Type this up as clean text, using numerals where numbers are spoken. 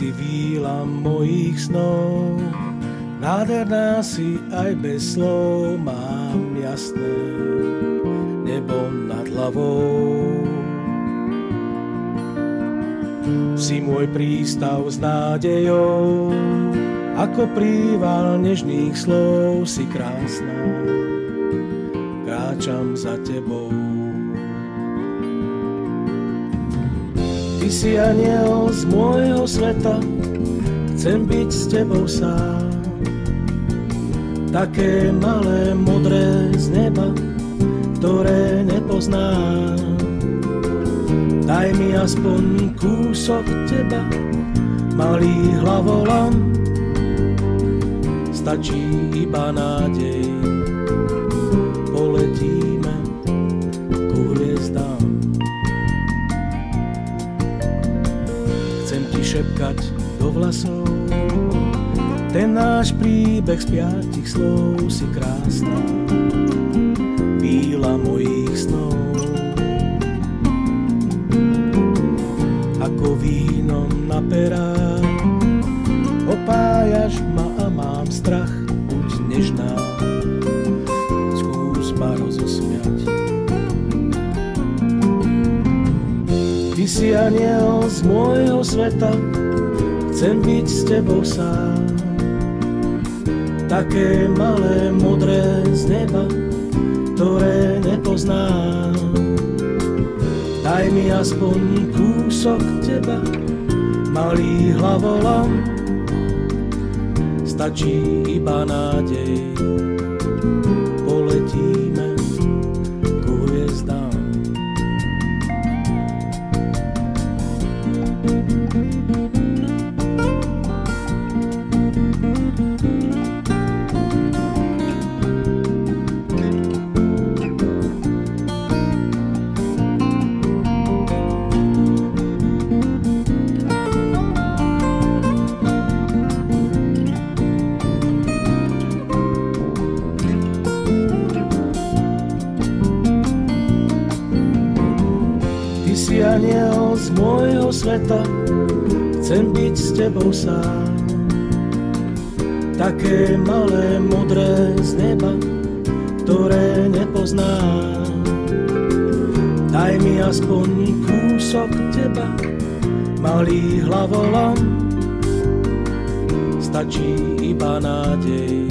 si víla mojich snov, nádherná si aj bez slov, mám jasné nebo nad hlavou. Si môj prístav s nádejou, ako príval nežných slov, si krásna, kráčam za tebou. Ty si aniel z môjho sveta, chcem byť s tebou sám. Také malé, modré z neba, ktoré nepoznám. Daj mi aspoň kúsok teba, malý hlavolam. Stačí iba nádej, poletíme ku hviezdám. Chcem ti šepkať do vlasov, ten náš príbeh z 5 slov, si krásna, víla mojich snov. Ako vínom na perách opájaš ma a mám strach, buď nežná, skús ma rozosmiať. Ty si aniel z môjho sveta, chcem byť s tebou sám. Také malé, modré z neba, ktoré nepoznám. Daj mi aspoň kúsok teba, malý hlavolam. Stačí iba nádej, poletíme ku hviezdám. Si aniel z môjho sveta, chcem byť s tebou sám. Také malé, modré z neba, ktoré nepoznám. Daj mi aspoň kúsok teba, malý hlavolam. Stačí iba nádej,